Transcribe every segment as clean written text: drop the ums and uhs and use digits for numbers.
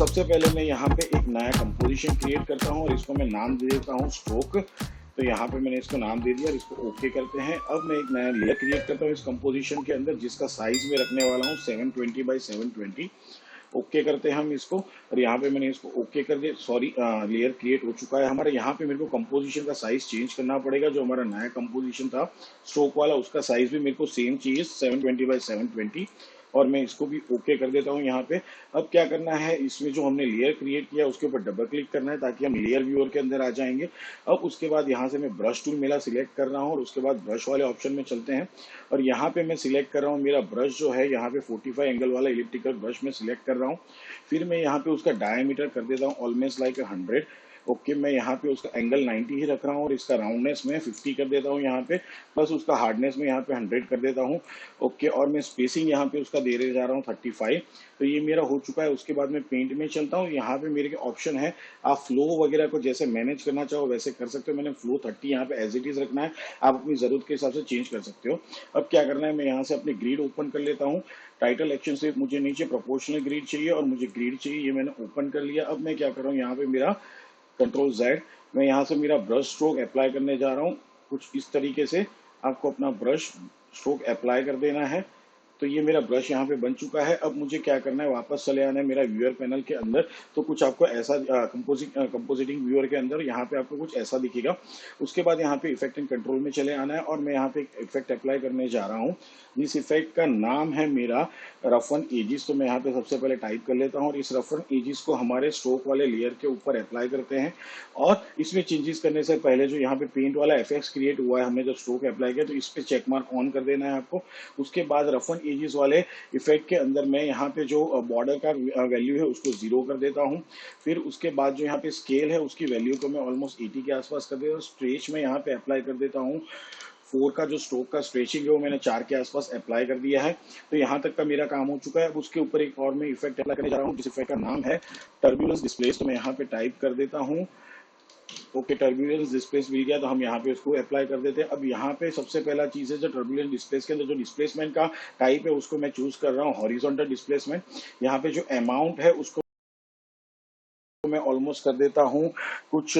सबसे पहले मैं यहाँ पे एक नया कंपोजिशन क्रिएट करता हूँ और इसको मैं नाम दे देता हूँ स्ट्रोक। तो यहाँ पे मैंने इसको नाम दे दिया और इसको ओके करते हैं। अब मैं एक नया लेयर क्रिएट करता हूँ इस कंपोजिशन के अंदर, जिसका साइज में रखने वाला हूँ 720 बाई 720। ओके करते हैं हम इसको, और यहाँ पे मैंने इसको ओके कर दिया। सॉरी, लेयर क्रिएट हो चुका है हमारे। यहाँ पे मेरे को कंपोजिशन का साइज चेंज करना पड़ेगा। जो हमारा नया कंपोजिशन था स्ट्रोक वाला, उसका साइज भी मेरे को सेम चाहिए 720 बाई 720, और मैं इसको भी ओके कर देता हूँ यहाँ पे। अब क्या करना है, इसमें जो हमने लेयर क्रिएट किया उसके ऊपर डबल क्लिक करना है ताकि हम लेयर व्यूअर के अंदर आ जाएंगे। अब उसके बाद यहाँ से मैं ब्रश टूल मेरा सिलेक्ट कर रहा हूँ और उसके बाद ब्रश वाले ऑप्शन में चलते हैं, और यहाँ पे मैं सिलेक्ट कर रहा हूँ मेरा ब्रश जो है यहाँ पे 45 एंगल वाला इलिप्टिकल ब्रश में सिलेक्ट कर रहा हूँ। फिर मैं यहाँ पे उसका डायमीटर कर देता हूँ ऑलमोस्ट लाइक 100। ओके, मैं यहाँ पे उसका एंगल 90 ही रख रहा हूँ और इसका राउंडनेस में 50 कर देता हूँ यहाँ पे, प्लस उसका हार्डनेस में यहाँ पे 100 कर देता हूँ। ओके, और मैं स्पेसिंग यहाँ पे उसका दे जा रहा हूँ 35। तो ये मेरा हो चुका है। उसके बाद मैं पेंट में चलता हूँ। यहाँ पे मेरे के ऑप्शन है, आप फ्लो वगैरह को जैसे मैनेज करना चाहो वैसे कर सकते हो। मैंने फ्लो 30 यहाँ पे एज इट इज रखना है, आप अपनी जरूरत के हिसाब से चेंज कर सकते हो। अब क्या करना है, मैं यहाँ से अपनी ग्रिड ओपन कर लेता हूँ। टाइटल एक्शन से मुझे नीचे प्रोपोर्शनल ग्रिड चाहिए और मुझे ग्रिड चाहिए, ये मैंने ओपन कर लिया। अब मैं क्या कर रहा हूँ, यहाँ पे मेरा कंट्रोल Z, मैं यहाँ से मेरा ब्रश स्ट्रोक अप्लाई करने जा रहा हूँ। कुछ इस तरीके से आपको अपना ब्रश स्ट्रोक अप्लाई कर देना है। तो ये मेरा ब्रश यहाँ पे बन चुका है। अब मुझे क्या करना है, वापस चले आना है मेरा व्यूअर पैनल के अंदर। तो कुछ आपको ऐसा कंपोजिटिंग व्यूअर के अंदर यहाँ पे आपको कुछ ऐसा दिखेगा। उसके बाद यहाँ पे इफेक्ट एंड कंट्रोल में चले आना है और मैं यहाँ पे एक इफेक्ट अप्लाई करने जा रहा हूँ। इस इफेक्ट का नाम है मेरा रफन एजिस। तो मैं यहाँ पे सबसे पहले टाइप कर लेता हूँ और इस रफन एजिस को हमारे स्ट्रोक वाले लेयर के ऊपर अप्लाई करते हैं। और इसमें चेंजेस करने से पहले जो यहाँ पे पेंट वाला इफेक्ट क्रिएट हुआ है, हमने जब स्ट्रोक अप्लाई किया, तो इस पे चेक मार्क ऑन कर देना है आपको। उसके बाद रफन एजिस वाले इफेक्ट के अंदर मैं यहाँ पे जो बॉर्डर का वैल्यू है उसको 0 कर देता हूँ। फिर उसके बाद जो यहाँ पे स्केल है उसकी वैल्यू को मैं ऑलमोस्ट 80 के आसपास कर देता हूँ। स्ट्रेच में यहाँ पे अप्लाई कर देता हूँ 4 का जो स्ट्रोक का स्ट्रेचिंग है वो मैंने 4 के आसपास अप्लाई कर दिया है। तो यहाँ तक का मेरा काम हो चुका है। अब उसके ऊपर एक और मैं इफेक्ट अप्लाई करने जा रहा हूँ, जिस इफेक्ट का नाम है टर्बुलेंस डिस्प्लेस। तो मैं यहाँ पे टाइप कर देता हूँ ओके, टर्बुलेंस डिस्प्लेस मिल गया। तो हम यहाँ पे उसको अप्लाई कर देते हैं। अब यहाँ पे सबसे पहला चीज है, जो टर्बुलेंस डिस्प्लेस के अंदर जो डिस्प्लेसमेंट का टाइप है उसको मैं चूज कर रहा हूँ हॉरिजॉन्टल डिस्प्लेसमेंट। यहाँ पे जो अमाउंट है उसको मैं ऑलमोस्ट कर देता हूँ कुछ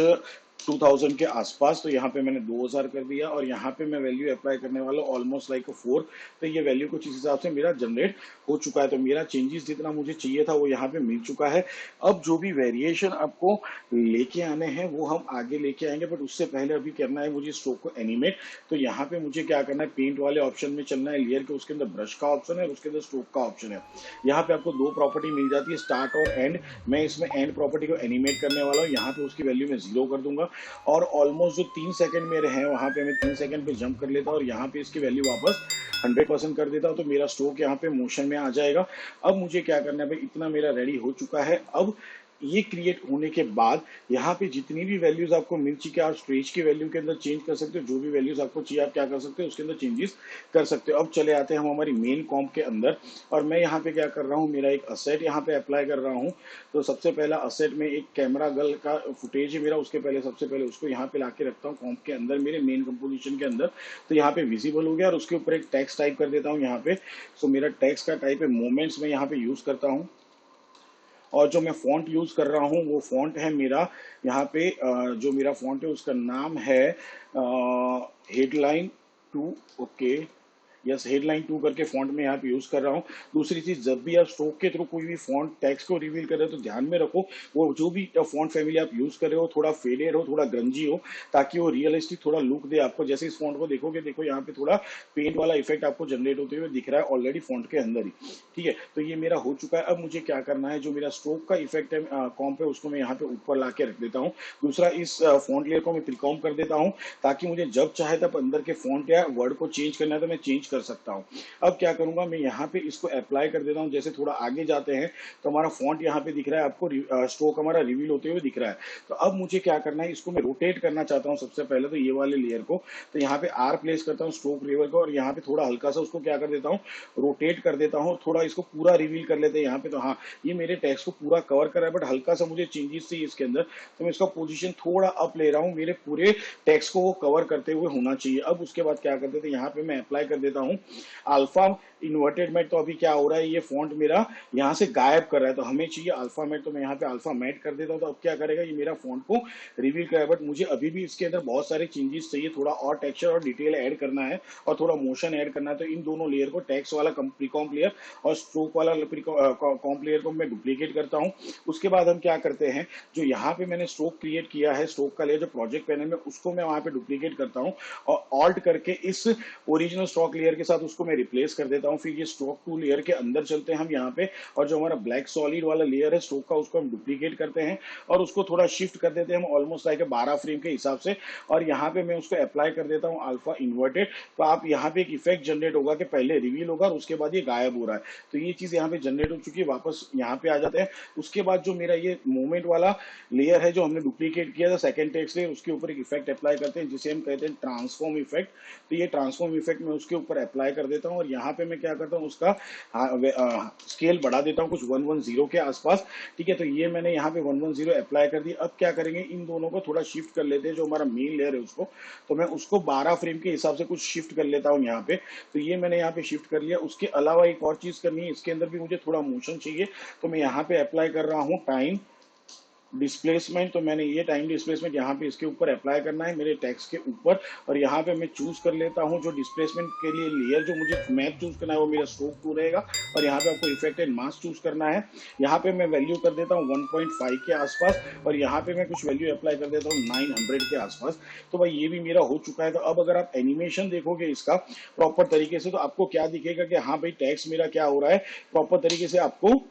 2000 के आसपास। तो यहाँ पे मैंने 2000 कर दिया और यहाँ पे मैं वैल्यू अप्लाई करने वाला ऑलमोस्ट लाइक 4। तो ये वैल्यू कुछ इस हिसाब से मेरा जनरेट हो चुका है। तो मेरा चेंजेस जितना मुझे चाहिए था वो यहाँ पे मिल चुका है। अब जो भी वेरिएशन आपको लेके आने हैं वो हम आगे लेके आएंगे, बट उससे पहले अभी करना है मुझे स्ट्रोक को एनिमेट। तो यहाँ पे मुझे क्या करना है, पेंट वाले ऑप्शन में चलना है, लेयर के उसके अंदर ब्रश का ऑप्शन है, उसके अंदर स्ट्रोक का ऑप्शन है। यहाँ पे आपको 2 प्रॉपर्टी मिल जाती है, स्टार्ट और एंड। मैं इसमें एंड प्रॉपर्टी को एनिमेट करने वाला हूँ। यहाँ पे उसकी वैल्यू में 0 कर दूंगा और ऑलमोस्ट जो 3 सेकंड मेरे हैं वहां पे मैं 3 सेकंड पे जंप कर लेता हूँ और यहाँ पे इसकी वैल्यू वापस 100% कर देता हूँ। तो मेरा स्ट्रोक यहाँ पे मोशन में आ जाएगा। अब मुझे क्या करना है भाई, इतना मेरा रेडी हो चुका है। अब ये क्रिएट होने के बाद यहाँ पे जितनी भी वैल्यूज आपको मिल चुकी है, आप स्ट्रेच की वैल्यू के अंदर चेंज कर सकते हो। जो भी वैल्यूज आपको चाहिए आप क्या कर सकते हो, उसके अंदर चेंजेस कर सकते हो। अब चले आते हैं हम हमारी मेन कॉम्प के अंदर, और मैं यहाँ पे क्या कर रहा हूँ, मेरा एक असेट यहाँ पे अप्लाई कर रहा हूँ। तो सबसे पहला असेट में एक कैमरा गर्ल का फुटेज है मेरा, उसके पहले सबसे पहले उसको यहाँ पे लाके रखता हूँ कॉम्प के अंदर, मेरे मेन कंपोजिशन के अंदर। तो यहाँ पे विजिबल हो गया और उसके ऊपर एक टेक्स्ट टाइप कर देता हूँ यहाँ पे। सो मेरा टेक्स्ट का टाइप है मोमेंट्स, में यहाँ पे यूज करता हूँ। और जो मैं फॉन्ट यूज कर रहा हूँ वो फॉन्ट है मेरा यहाँ पे जो मेरा फॉन्ट है उसका नाम है हेडलाइन 2। ओके, यस, हेडलाइन 2 करके फॉन्ट में यहाँ पे यूज कर रहा हूँ। दूसरी चीज, जब भी आप स्ट्रोक के थ्रू कोई भी फॉन्ट टेक्स्ट को रिवील कर रहे हो तो ध्यान में रखो वो जो भी फॉन्ट फैमिली आप यूज कर रहे हो थोड़ा फेडेड हो, थोड़ा ग्रंजी हो, ताकि वो रियलिस्टिक थोड़ा लुक दे आपको। जैसे इस फॉन्ट को देखोगे, देखो यहाँ पे थोड़ा पेंट वाला इफेक्ट आपको जनरेट होते हुए दिख रहा है ऑलरेडी फॉन्ट के अंदर ही। ठीक है, तो ये मेरा हो चुका है। अब मुझे क्या करना है, जो मेरा स्ट्रोक का इफेक्ट है कॉम्प है उसको मैं यहाँ पे ऊपर ला के रख देता हूँ। दूसरा, इस फॉन्ट लेयर को मैं त्रिकोण कर देता हूँ ताकि मुझे जब चाहे तब अंदर के फॉन्ट या वर्ड को चेंज करना है तो मैं चेंज कर सकता हूँ। अब क्या करूंगा, मैं यहाँ पे इसको अप्लाई कर देता हूँ। जैसे थोड़ा आगे जाते हैं तो हमारा फॉन्ट यहाँ पे दिख रहा है आपको, स्ट्रोक हमारा रिवील होते हुए दिख रहा है। तो अब मुझे क्या करना है, इसको मैं रोटेट करना चाहता हूँ सबसे पहले तो ये वाले लेयर को। तो यहाँ पे आर प्लेस करता हूँ स्ट्रोक लेयर को और यहाँ पे थोड़ा हल्का सा उसको क्या कर देता हूँ, रोटेट कर देता हूँ। थोड़ा इसको पूरा रिवील कर लेते हैं यहाँ पे। तो हाँ, ये मेरे टेक्स्ट को पूरा कवर कर रहा है, बट हल्का सा मुझे चेंजेस चाहिए इसके अंदर। तो मैं इसका पोजीशन थोड़ा अप ले रहा हूँ, मेरे पूरे टेक्स्ट को वो कवर करते हुए होना चाहिए। अब उसके बाद क्या करते थे, यहाँ पे मैं अप्लाई कर देता हूँ अल्फा इन्वर्टेड मैट। तो अभी क्या हो रहा है, ये फॉन्ट मेरा यहाँ से गायब कर रहा है, तो हमें चाहिए अल्फा मैट, तो मैं यहाँ पे अल्फा मैट कर देता हूँ। तो अब क्या करेगा, ये मेरा फॉन्ट को रिवील करेगा। बट मुझे अभी भी इसके अंदर बहुत सारे चेंजेस चाहिए, थोड़ा और टेक्सचर और डिटेल ऐड करना है और थोड़ा मोशन ऐड करना है। तो इन दोनों लेयर को, टेक्स्ट वाला प्रीकॉम्प लेयर और स्ट्रोक वाला कॉम्प लेयर को मैं डुप्लीकेट करता हूँ। उसके बाद हम क्या करते हैं, जो यहाँ पे मैंने स्ट्रोक क्रिएट किया है, स्ट्रोक का लेयर जो प्रोजेक्ट पैनल में, उसको मैं वहां पे डुप्लीकेट करता हूँ और ऑल्ट करके इस ओरिजिनल स्ट्रोक लेयर के साथ उसको मैं रिप्लेस कर देता हूँ। फिर ये स्ट्रोक टू लेयर के अंदर चलते हैं हम यहाँ पे, और जो हमारा ब्लैक सॉलिड वाला लेयर है स्ट्रोक का, उसको हम डुप्लीकेट करते हैं और उसको थोड़ा शिफ्ट कर देते हैं हम ऑलमोस्ट लाइक 12 फ्रेम के हिसाब से। और यहाँ पे मैं उसको अप्लाई कर देता हूँ अल्फा इन्वर्टेड। तो आप यहाँ पे एक इफेक्ट जनरेट होगा कि पहले रिवील होगा और उसके बाद ये गायब हो रहा है। तो ये चीज यहाँ पे जनरेट हो चुकी है। वापस यहाँ पे आ जाते हैं। उसके बाद जो मेरा ये मूवमेंट वाला लेयर है जो हमने डुप्लीकेट किया था सेकंड टेक्स्ट लेयर, उसके ऊपर एक इफेक्ट अप्लाई करते हैं जिसे हम कहते हैं ट्रांसफॉर्म इफेक्ट। तो ये ट्रांसफॉर्म इफेक्ट मैं उसके ऊपर अप्लाई कर देता हूँ और यहाँ पे मैं क्या करता हूँ, उसका स्केल बढ़ा देता हूँ कुछ 110 के आसपास। ठीक है, तो ये मैंने यहाँ पे 110 अप्लाई कर दिया। अब क्या करेंगे, इन दोनों को थोड़ा शिफ्ट कर लेते हैं, जो हमारा मेन लेयर है उसको। तो मैं उसको 12 फ्रेम के हिसाब से कुछ शिफ्ट कर लेता हूँ यहाँ पे। तो ये मैंने यहाँ पे शिफ्ट कर लिया। उसके अलावा एक और चीज करनी है, इसके अंदर भी मुझे थोड़ा मोशन चाहिए। तो मैं यहाँ पे अप्लाई कर रहा हूँ टाइम डिस्प्लेसमेंट। तो मैंने ये टाइम डिस्प्लेसमेंट यहाँ पे इसके ऊपर अप्लाई करना है मेरे टेक्स्ट के ऊपर। और यहाँ पे मैं चूज कर लेता हूँ जो डिस्प्लेसमेंट के लिए लेयर जो मुझे मैप चूज करना है वो मेरा स्ट्रोक 2 रहेगा। और यहाँ पे आपको इफेक्ट एंड मास्क चूज करना है। यहाँ पे मैं वैल्यू कर देता हूँ 1.5 के आसपास और यहाँ पे मैं कुछ वैल्यू अप्लाई कर देता हूँ 900 के आसपास। तो भाई ये भी मेरा हो चुका है। तो अब अगर आप एनिमेशन देखोगे इसका प्रॉपर तरीके से, तो आपको क्या दिखेगा कि हाँ भाई टेक्स्ट मेरा क्या हो रहा है, प्रॉपर तरीके से आपको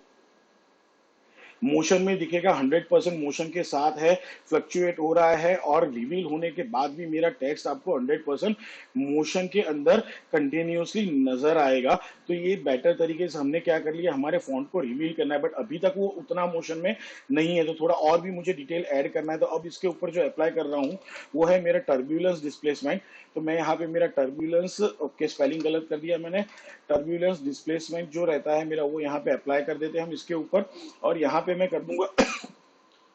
मोशन में दिखेगा। 100% मोशन के साथ है, फ्लक्चुएट हो रहा है और रिवील होने के बाद भी मेरा टेक्स्ट आपको 100% मोशन के अंदर कंटिन्यूसली नजर आएगा। तो ये बेटर तरीके से हमने क्या कर लिया, हमारे फॉन्ट को रिवील करना है। बट अभी तक वो उतना मोशन में नहीं है, तो थोड़ा और भी मुझे डिटेल ऐड करना है। तो अब इसके ऊपर जो अप्लाई कर रहा हूँ वो है मेरा टर्ब्यूलेंस डिस्प्लेसमेंट। तो मैं यहाँ पे मेरा टर्ब्यूलेंस, ओके स्पेलिंग गलत कर दिया मैंने, टर्ब्यूलेंस डिस्प्लेसमेंट जो रहता है मेरा वो यहाँ पे अप्लाई कर देते हैं हम इसके ऊपर। और यहाँ पे मैं कर दूंगा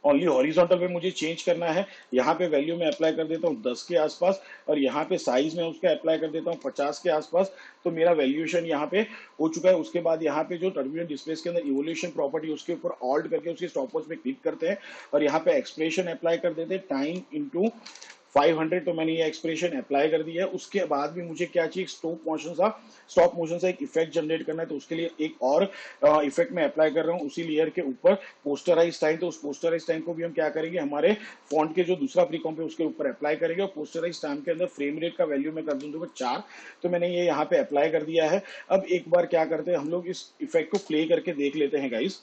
ओनली हॉरिजॉन्टल पे मुझे चेंज करना है। यहाँ पे वैल्यू में अप्लाई कर देता हूँ 10 के आसपास और यहाँ पे साइज में उसका अप्लाई कर देता हूँ 50 के आसपास। तो मेरा वैल्यूएशन यहाँ पे हो चुका है। उसके बाद यहाँ पे जो टर्बुलेंट डिस्प्लेस के अंदर इवोल्यूशन प्रॉपर्टी, उसके ऊपर ऑल्ट करके उसके स्टॉपवॉच पे क्लिक करते हैं और यहाँ पे एक्सप्रेशन अप्लाई कर देते हैं टाइम इंटू 500। तो मैंने ये एक्सप्रेशन अप्लाई कर दिया है। उसके बाद भी मुझे क्या चाहिए, स्टॉप मोशन सा एक इफेक्ट जनरेट करना है। तो उसके लिए एक और इफेक्ट मैं अप्लाई कर रहा हूँ उसी लेयर के ऊपर, पोस्टराइज टाइम। तो उस पोस्टराइज टाइम को भी हम क्या करेंगे, हमारे फॉन्ट के जो दूसरा प्रीकॉम्प है उसके ऊपर अप्लाई करेंगे। और पोस्टराइज टाइम के अंदर फ्रेम रेट का वैल्यू मैं कर दूंगा 4। तो मैंने ये यहाँ पे अप्लाई कर दिया है। अब एक बार क्या करते हैं हम लोग, इस इफेक्ट को प्ले करके देख लेते हैं गाइस।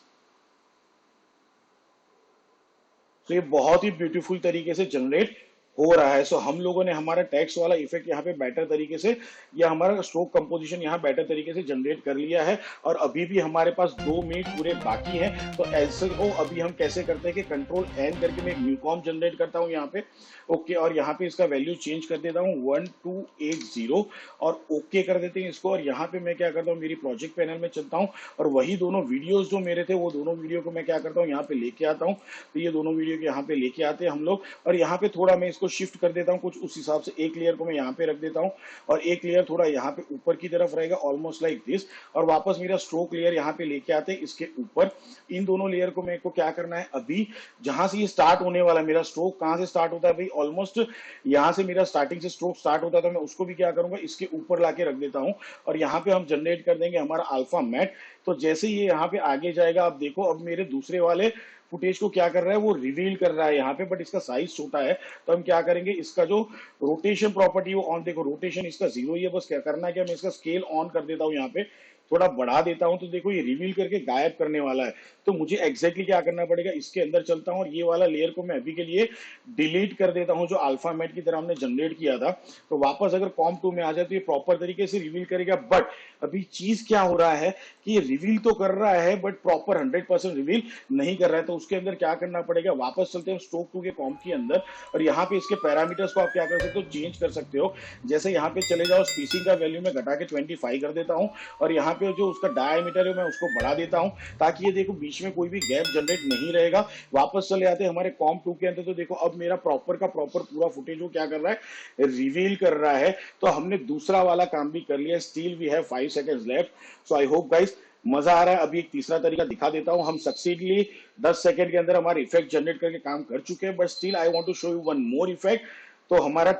तो ये बहुत ही ब्यूटीफुल तरीके से जनरेट हो रहा है। सो हम लोगों ने हमारा टेक्स्ट वाला इफेक्ट यहाँ पे बेटर तरीके से, या हमारा स्ट्रोक कंपोजिशन यहाँ बेटर तरीके से जनरेट कर लिया है। और अभी भी हमारे पास 2 मिनट पूरे बाकी हैं। तो ऐसे को अभी हम कैसे करते हैं कि कंट्रोल एन करके मैं एक न्यू कॉम जनरेट करता हूँ यहाँ पे, ओके। और यहाँ पे इसका वैल्यू चेंज कर देता हूँ 1280 और ओके कर देते हैं इसको। और यहाँ पे मैं क्या करता हूँ, मेरी प्रोजेक्ट पैनल में चलता हूँ और वही दोनों वीडियोस जो मेरे थे वो दोनों वीडियो को मैं क्या करता हूँ यहाँ पे लेके आता हूँ। तो ये दोनों वीडियो यहाँ पे लेके आते हैं हम लोग। और यहाँ पे थोड़ा मैं इसको शिफ्ट कर देता हूँ कुछ उस हिसाब से। एक लेयर को मैं यहाँ पे रख देता हूँ और एक लेयर थोड़ा यहाँ पे ऊपर की तरफ रहेगा, ऑलमोस्ट लाइक दिस। और वापस मेरा स्ट्रोक लेयर यहाँ पे लेके आते हैं इसके ऊपर। इन दोनों लेयर को मेरे को क्या करना है, अभी जहां से ये स्टार्ट होने वाला है, मेरा स्ट्रोक कहां से स्टार्ट होता है भाई, ऑलमोस्ट यहाँ से मेरा स्टार्टिंग से स्ट्रोक स्टार्ट होता है। तो मैं उसको भी क्या करूंगा, इसके ऊपर लाके रख देता हूँ। और यहाँ पे हम जनरेट कर देंगे हमारा अल्फा मैट। तो जैसे ये यहाँ पे आगे जाएगा, आप देखो अब मेरे दूसरे वाले फुटेज को क्या कर रहा है, वो रिवील कर रहा है यहाँ पे, बट इसका साइज छोटा है। तो हम क्या करेंगे, इसका जो रोटेशन प्रॉपर्टी वो ऑन, देखो रोटेशन इसका 0 ही है। बस क्या करना है कि मैं इसका स्केल ऑन कर देता हूँ, यहाँ पे थोड़ा बढ़ा देता हूं। तो देखो ये रिवील करके गायब करने वाला है। तो मुझे एग्जैक्टली क्या करना पड़ेगा, इसके अंदर चलता हूं और ये वाला लेयर को मैं अभी के लिए डिलीट कर देता हूं जो अल्फामेट की तरह हमने जनरेट किया था। तो वापस अगर कॉम 2 में आ जाए तो ये प्रॉपर तरीके से रिवील करेगा। बट अभी चीज क्या हो रहा है कि ये रिवील तो कर रहा है बट प्रॉपर 100% रिवील नहीं कर रहा है। तो उसके अंदर क्या करना पड़ेगा, वापस चलते हैं स्ट्रोक 2 के कॉम के अंदर और यहाँ पे इसके पैरामीटर्स को आप क्या कर सकते हो, चेंज कर सकते हो। जैसे यहाँ पे चले जाओ, स्पेसिंग का वैल्यू में घटा के 25 कर देता हूँ और यहाँ पे जो उसका डायमीटर है मैं उसको बढ़ा देता हूँ, ताकि ये देखो बीच में कोई भी गैप जनरेट नहीं रहेगा। वापस चले आते हैं हमारे कॉम 2 के अंदर, तो देखो अब मेरा प्रॉपर का प्रॉपर पूरा फुटेज वो क्या कर रहा है, रिवील कर रहा है। तो हमने दूसरा वाला काम भी कर लिया। Still we have 5 seconds left. So I hope guys मजा आ रहा है। अभी एक तीसरा तरीका दिखा देता हूं। हम सक्सीडली 10 सेकंड के अंदर हमारे इफेक्ट जनरेट करके काम कर चुके हैं, but still I want to show you one more effect. तो हमारा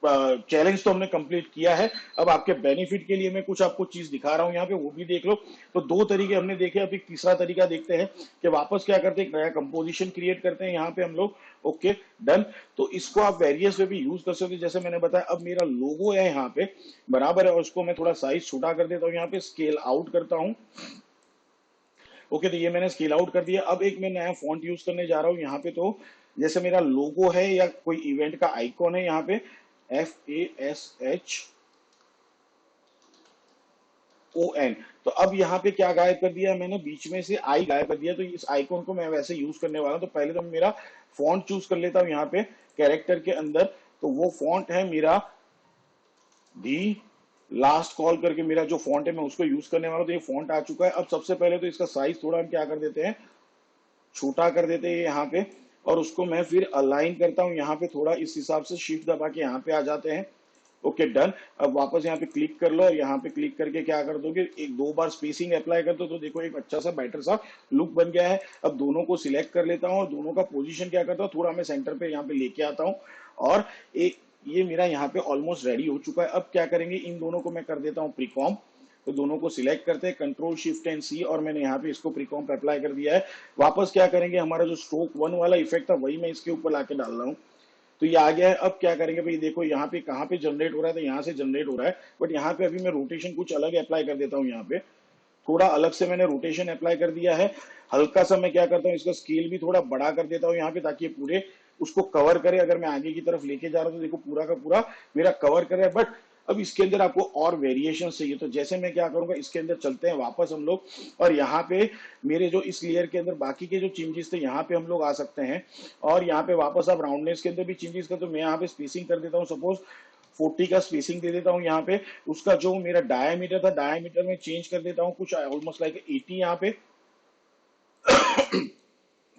चैलेंज तो हमने कंप्लीट किया है। अब आपके बेनिफिट के लिए मैं कुछ आपको चीज दिखा रहा हूं यहाँ पे, वो भी देख लो। तो दो तरीके हमने देखे, अब एक तीसरा तरीका देखते हैं कि वापस क्या करते हैं, एक नया कंपोजिशन क्रिएट करते हैं यहाँ पे हम लोग। Okay done. तो इसको आप वेरियस वे भी यूज कर सकते हो, जैसे मैंने बताया। अब मेरा लोगो है यहाँ पे बराबर है, और उसको मैं थोड़ा साइज छोटा कर देता हूँ, यहाँ पे स्केल आउट करता हूँ। ओके, तो ये मैंने स्केल आउट कर दिया। अब एक मैं नया फॉन्ट यूज करने जा रहा हूँ यहाँ पे। तो जैसे मेरा लोगो है या कोई इवेंट का आइकॉन है यहाँ पे, FASHON। तो अब यहाँ पे क्या गायब कर दिया मैंने, बीच में से आई गायब कर दिया। तो इस आइकॉन को मैं वैसे यूज करने वाला हूँ। तो पहले तो मेरा फॉन्ट चूज कर लेता हूँ यहाँ पे कैरेक्टर के अंदर। तो वो फॉन्ट है मेरा दी लास्ट कॉल करके, मेरा जो फॉन्ट है मैं उसको यूज करने वाला हूं। तो ये फॉन्ट आ चुका है। अब सबसे पहले तो इसका साइज थोड़ा हम क्या कर देते हैं, छोटा कर देते हैं यहाँ पे। और उसको मैं फिर अलाइन करता हूँ यहाँ पे थोड़ा, इस हिसाब से शिफ्ट दबा के यहाँ पे आ जाते हैं। Okay done. अब वापस यहाँ पे क्लिक कर लो, और यहाँ पे क्लिक करके क्या कर दोगे, एक दो बार स्पेसिंग अप्लाई कर दो। तो देखो एक अच्छा सा बेटर सा लुक बन गया है। अब दोनों को सिलेक्ट कर लेता हूँ, और दोनों का पोजीशन क्या करता हूँ, थोड़ा मैं सेंटर पे यहाँ पे लेके आता हूँ। और एक ये मेरा यहाँ पे ऑलमोस्ट रेडी हो चुका है। अब क्या करेंगे, इन दोनों को मैं कर देता हूँ प्रीकॉम। तो दोनों को सिलेक्ट करते हैं, कंट्रोल शिफ्ट एंड सी, और मैंने यहाँ पे इसको प्रीकॉम पे अप्लाई कर दिया है। वापस क्या करेंगे, हमारा जो स्ट्रोक 1 वाला इफेक्ट था वही मैं इसके ऊपर लाके डाल रहा हूँ। तो ये आ गया है। अब क्या करेंगे भाई, देखो यहाँ पे कहाँ पे जनरेट हो रहा है, तो यहाँ से जनरेट हो रहा है। बट यहाँ पे अभी मैं रोटेशन कुछ अलग अप्लाई कर देता हूँ। यहाँ पे थोड़ा अलग से मैंने रोटेशन अप्लाई कर दिया है। हल्का सा मैं क्या करता हूँ, इसका स्केल भी थोड़ा बड़ा कर देता हूँ यहाँ पे, ताकि ये पूरे उसको कवर करे। अगर मैं आगे की तरफ लेके जा रहा हूँ तो देखो पूरा का पूरा मेरा कवर कर रहा है। बट अब इसके अंदर आपको और वेरिएशन चाहिए, तो जैसे मैं क्या करूंगा, इसके अंदर चलते हैं वापस हम लोग। और यहाँ पे मेरे जो इस लेयर के अंदर बाकी के जो चेंजेस थे, यहाँ पे हम लोग आ सकते हैं। और यहाँ पे वापस आप राउंडनेस के अंदर भी चेंजेस कर, तो मैं यहाँ पे स्पेसिंग कर देता हूँ, सपोज 40 का स्पेसिंग दे देता हूँ यहाँ पे। उसका जो मेरा डायमीटर था, डायमीटर में चेंज कर देता हूँ कुछ ऑलमोस्ट लाइक 80 यहाँ पे।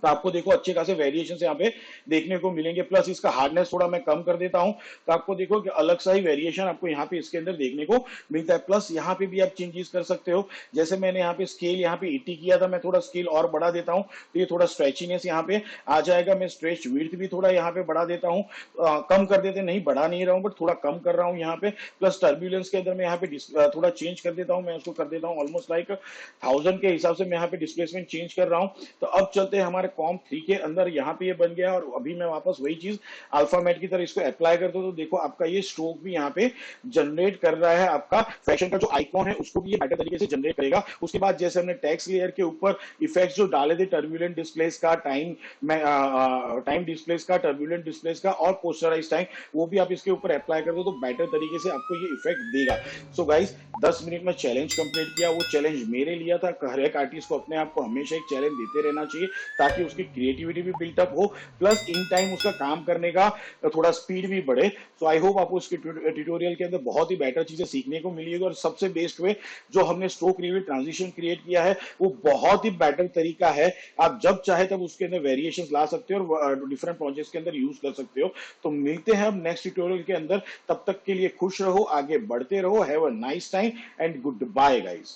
तो आपको देखो अच्छे खासे वेरिएशन यहाँ पे देखने को मिलेंगे। प्लस इसका हार्डनेस थोड़ा मैं कम कर देता हूं, तो आपको देखो कि अलग सा ही वेरिएशन आपको यहाँ पे इसके अंदर देखने को मिलता है। प्लस यहाँ पे भी आप चेंजेस कर सकते हो। जैसे मैंने यहाँ पे स्केल यहाँ पे 80 किया था, मैं थोड़ा स्केल और बढ़ा देता हूँ, तो ये थोड़ा स्ट्रेचीनेस यहाँ पे आ जाएगा। मैं स्ट्रेच विड्थ भी थोड़ा यहाँ पे बढ़ा देता हूँ, कम कर देते नहीं, बढ़ा नहीं रहा हूँ बट थोड़ा कम कर रहा हूँ यहाँ पे। प्लस टर्ब्यूलेंस के अंदर मैं यहाँ पे थोड़ा चेंज कर देता हूँ, मैं उसको कर देता हूँ ऑलमोस्ट लाइक 1000 के हिसाब से मैं यहाँ पे डिस्प्लेसमेंट चेंज कर रहा हूँ। तो अब चलते हैं हमारे कॉम 3 के अंदर, यहाँ पे ये बन गया है। और अभी मैं वापस वही चीज अल्फामेट की तरह इसको अप्लाई कर दूं, तो देखो आपका ये स्ट्रोक भी यहाँ पे जनरेट कर रहा है। आपका फैशन का जो आइकॉन है उसको भी ये बेटर तरीके से जनरेट करेगा। उसके बाद जैसे हमने टेक्स्ट लेयर के ऊपर इफेक्ट्स जो डाले थे, टर्बुलेंट डिस्प्लेस का, टाइम डिस्प्लेस का, टर्बुलेंट डिस्प्लेस का, और पोस्टराइज टाइम, वो भी आप इसके ऊपर अप्लाई कर दो, तो बेटर तरीके से आपको ये इफेक्ट देगा। सो गाइस 10 मिनट में चैलेंज कंप्लीट किया। वो चैलेंज मेरे लिया था। हर एक आर्टिस्ट को अपने आप को हमेशा एक चैलेंज देते रहना चाहिए, ताकि उसकी क्रिएटिविटी भी बिल्टअप हो, प्लस इन टाइम उसका काम करने का थोड़ा स्पीड भी बढ़े। सो आई होप आपको इसके ट्यूटोरियल के अंदर बहुत ही बेटर चीजें सीखने को मिलेगी। और सबसे बेस्ट वे जो हमने स्ट्रोक रिवील ट्रांजिशन क्रिएट किया है, वो बहुत ही बेटर तरीका है। आप जब चाहे तब उसके अंदर वेरिएशन ला सकते हो और डिफरेंट प्रोजेक्ट्स के अंदर यूज कर सकते हो। तो मिलते हैं अब नेक्स्ट ट्यूटोरियल के अंदर। तब तक के लिए खुश रहो, आगे बढ़ते रहो। Have a nice time and goodbye guys.